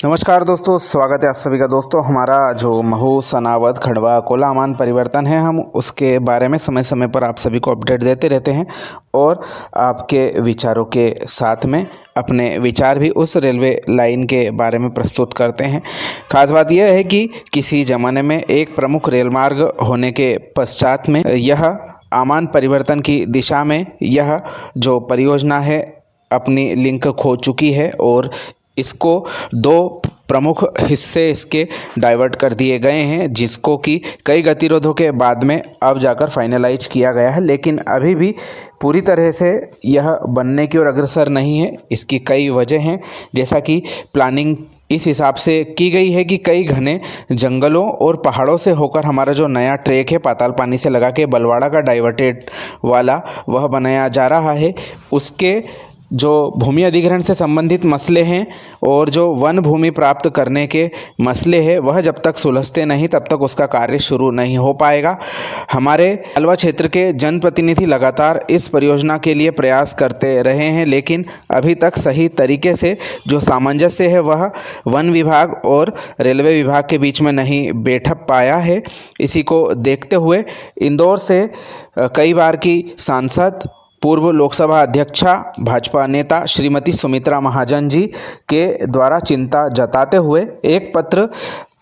नमस्कार दोस्तों, स्वागत है आप सभी का। दोस्तों, हमारा जो महू सनावद खंडवा कोला आमान परिवर्तन है, हम उसके बारे में समय समय पर आप सभी को अपडेट देते रहते हैं और आपके विचारों के साथ में अपने विचार भी उस रेलवे लाइन के बारे में प्रस्तुत करते हैं। खास बात यह है कि किसी ज़माने में एक प्रमुख रेल मार्ग होने के पश्चात में यह आमान परिवर्तन की दिशा में यह जो परियोजना है अपनी लिंक खो चुकी है और इसको दो प्रमुख हिस्से इसके डाइवर्ट कर दिए गए हैं, जिसको कि कई गतिरोधों के बाद में अब जाकर फाइनलाइज किया गया है, लेकिन अभी भी पूरी तरह से यह बनने की ओर अग्रसर नहीं है। इसकी कई वजह हैं, जैसा कि प्लानिंग इस हिसाब से की गई है कि कई घने जंगलों और पहाड़ों से होकर हमारा जो नया ट्रैक है पाताल पानी से लगा के बलवाड़ा का डाइवर्टेड वाला वह बनाया जा रहा है। उसके जो भूमि अधिग्रहण से संबंधित मसले हैं और जो वन भूमि प्राप्त करने के मसले हैं वह जब तक सुलझते नहीं तब तक उसका कार्य शुरू नहीं हो पाएगा। हमारे अलवा क्षेत्र के जनप्रतिनिधि लगातार इस परियोजना के लिए प्रयास करते रहे हैं, लेकिन अभी तक सही तरीके से जो सामंजस्य है वह वन विभाग और रेलवे विभाग के बीच में नहीं बैठ पाया है। इसी को देखते हुए इंदौर से कई बार की सांसद पूर्व लोकसभा अध्यक्षा भाजपा नेता श्रीमती सुमित्रा महाजन जी के द्वारा चिंता जताते हुए एक पत्र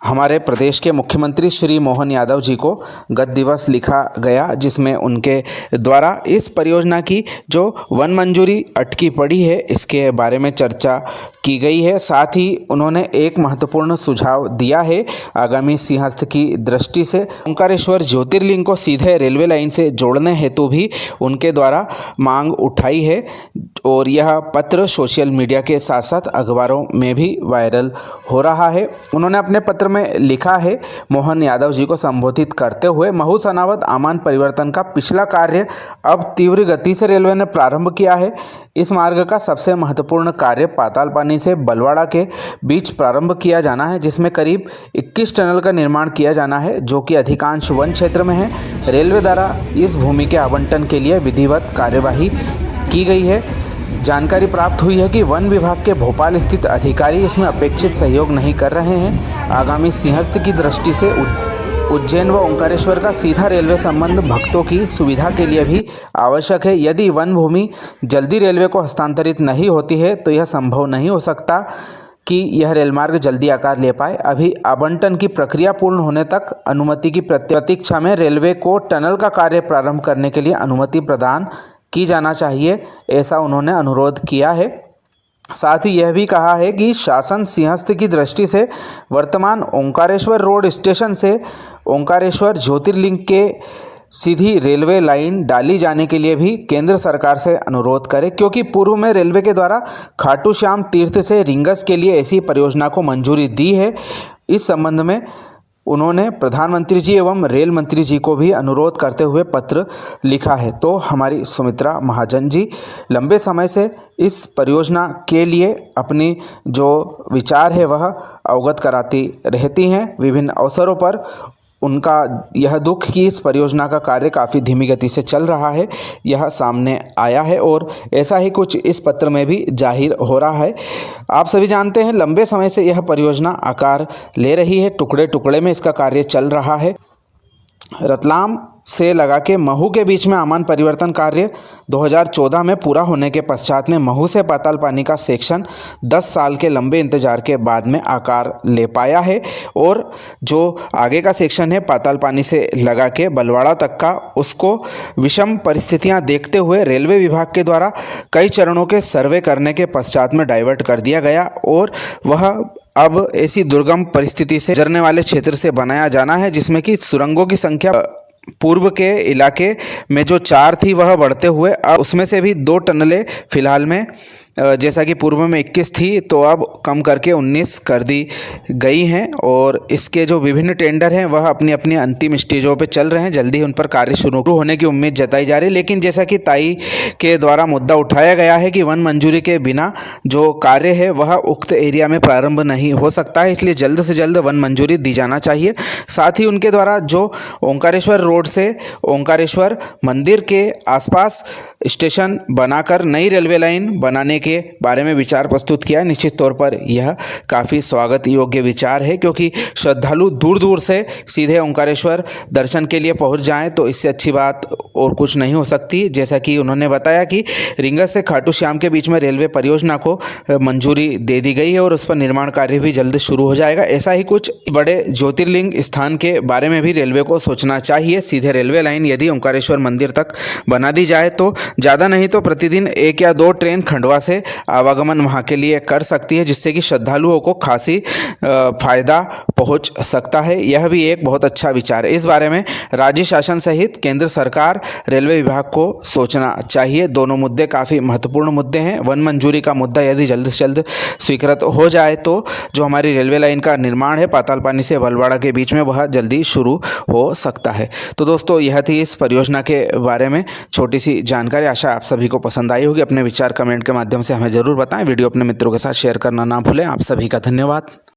हमारे प्रदेश के मुख्यमंत्री श्री मोहन यादव जी को गत दिवस लिखा गया, जिसमें उनके द्वारा इस परियोजना की जो वन मंजूरी अटकी पड़ी है इसके बारे में चर्चा की गई है। साथ ही उन्होंने एक महत्वपूर्ण सुझाव दिया है। आगामी सिंहस्थ की दृष्टि से ओंकारेश्वर ज्योतिर्लिंग को सीधे रेलवे लाइन से जोड़ने हेतु भी उनके द्वारा मांग उठाई है और यह पत्र सोशल मीडिया के साथ साथ अखबारों में भी वायरल हो रहा है। उन्होंने अपने पत्र में लिखा है, मोहन यादव जी को संबोधित करते हुए, महू सनावद आमान परिवर्तन का पिछला कार्य अब तीव्र गति से रेलवे ने प्रारंभ किया है। इस मार्ग का सबसे महत्वपूर्ण कार्य पाताल पानी से बलवाड़ा के बीच प्रारंभ किया जाना है, जिसमें करीब 21 टनल का निर्माण किया जाना है, जो कि अधिकांश वन क्षेत्र में है। रेलवे द्वारा इस भूमि के आवंटन के लिए विधिवत कार्यवाही की गई है। जानकारी प्राप्त हुई है कि वन विभाग के भोपाल स्थित अधिकारी इसमें अपेक्षित सहयोग नहीं कर रहे हैं। आगामी सिंहस्थ की दृष्टि से उज्जैन व ओंकारेश्वर का सीधा रेलवे संबंध भक्तों की सुविधा के लिए भी आवश्यक है। यदि वन भूमि जल्दी रेलवे को हस्तांतरित नहीं होती है तो यह संभव नहीं हो सकता कि यह रेलमार्ग जल्दी आकार ले पाए। अभी आवंटन की प्रक्रिया पूर्ण होने तक अनुमति की प्रतीक्षा में रेलवे को टनल का कार्य प्रारंभ करने के लिए अनुमति प्रदान की जाना चाहिए, ऐसा उन्होंने अनुरोध किया है। साथ ही यह भी कहा है कि शासन सिंहस्थ की दृष्टि से वर्तमान ओंकारेश्वर रोड स्टेशन से ओंकारेश्वर ज्योतिर्लिंग के सीधी रेलवे लाइन डाली जाने के लिए भी केंद्र सरकार से अनुरोध करे, क्योंकि पूर्व में रेलवे के द्वारा खाटू श्याम तीर्थ से रिंगस के लिए ऐसी परियोजना को मंजूरी दी है। इस संबंध में उन्होंने प्रधानमंत्री जी एवं रेल मंत्री जी को भी अनुरोध करते हुए पत्र लिखा है। तो हमारी सुमित्रा महाजन जी लंबे समय से इस परियोजना के लिए अपनी जो विचार है वह अवगत कराती रहती हैं। विभिन्न अवसरों पर उनका यह दुख कि इस परियोजना का कार्य काफ़ी धीमी गति से चल रहा है, यह सामने आया है और ऐसा ही कुछ इस पत्र में भी जाहिर हो रहा है। आप सभी जानते हैं लंबे समय से यह परियोजना आकार ले रही है, टुकड़े टुकड़े में इसका कार्य चल रहा है। रतलाम से लगा के महू के बीच में आमान परिवर्तन कार्य 2014 में पूरा होने के पश्चात में महू से पाताल पानी का सेक्शन 10 साल के लंबे इंतजार के बाद में आकार ले पाया है और जो आगे का सेक्शन है पाताल पानी से लगा के बलवाड़ा तक का, उसको विषम परिस्थितियां देखते हुए रेलवे विभाग के द्वारा कई चरणों के सर्वे करने के पश्चात में डाइवर्ट कर दिया गया और वह अब ऐसी दुर्गम परिस्थिति से गुजरने वाले क्षेत्र से बनाया जाना है, जिसमें कि सुरंगों की संख्या पूर्व के इलाके में जो 4 थी वह बढ़ते हुए अब उसमें से भी 2 टनलें फिलहाल में, जैसा कि पूर्व में 21 थी तो अब कम करके 19 कर दी गई हैं और इसके जो विभिन्न टेंडर हैं वह अपनी अपनी अंतिम स्टेजों पे चल रहे हैं। जल्दी उन पर कार्य शुरू होने की उम्मीद जताई जा रही है, लेकिन जैसा कि ताई के द्वारा मुद्दा उठाया गया है कि वन मंजूरी के बिना जो कार्य है वह उक्त एरिया में प्रारंभ नहीं हो सकता है, इसलिए जल्द से जल्द वन मंजूरी दी जाना चाहिए। साथ ही उनके द्वारा जो ओंकारेश्वर रोड से ओंकारेश्वर मंदिर के आसपास स्टेशन बनाकर नई रेलवे लाइन बनाने के बारे में विचार प्रस्तुत किया। निश्चित तौर पर यह काफ़ी स्वागत योग्य विचार है, क्योंकि श्रद्धालु दूर दूर से सीधे ओंकारेश्वर दर्शन के लिए पहुंच जाएं तो इससे अच्छी बात और कुछ नहीं हो सकती। जैसा कि उन्होंने बताया कि रींगस से खाटू श्याम के बीच में रेलवे परियोजना को मंजूरी दे दी गई है और उस पर निर्माण कार्य भी जल्द शुरू हो जाएगा। ऐसा ही कुछ बड़े ज्योतिर्लिंग स्थान के बारे में भी रेलवे को सोचना चाहिए। सीधे रेलवे लाइन यदि ओंकारेश्वर मंदिर तक बना दी जाए तो ज़्यादा नहीं तो प्रतिदिन 1 या 2 ट्रेन खंडवा से आवागमन वहाँ के लिए कर सकती है, जिससे कि श्रद्धालुओं को खासी फायदा पहुँच सकता है। यह भी एक बहुत अच्छा विचार है। इस बारे में राज्य शासन सहित केंद्र सरकार रेलवे विभाग को सोचना चाहिए। दोनों मुद्दे काफ़ी महत्वपूर्ण मुद्दे हैं। वन मंजूरी का मुद्दा यदि जल्द से जल्द स्वीकृत हो जाए तो जो हमारी रेलवे लाइन का निर्माण है पातालपानी से भलवाड़ा के बीच में वह जल्दी शुरू हो सकता है। तो दोस्तों यह थी इस परियोजना के बारे में छोटी सी जानकारी। आशा आप सभी को पसंद आई होगी। अपने विचार कमेंट के माध्यम से हमें ज़रूर बताएं। वीडियो अपने मित्रों के साथ शेयर करना ना भूलें। आप सभी का धन्यवाद।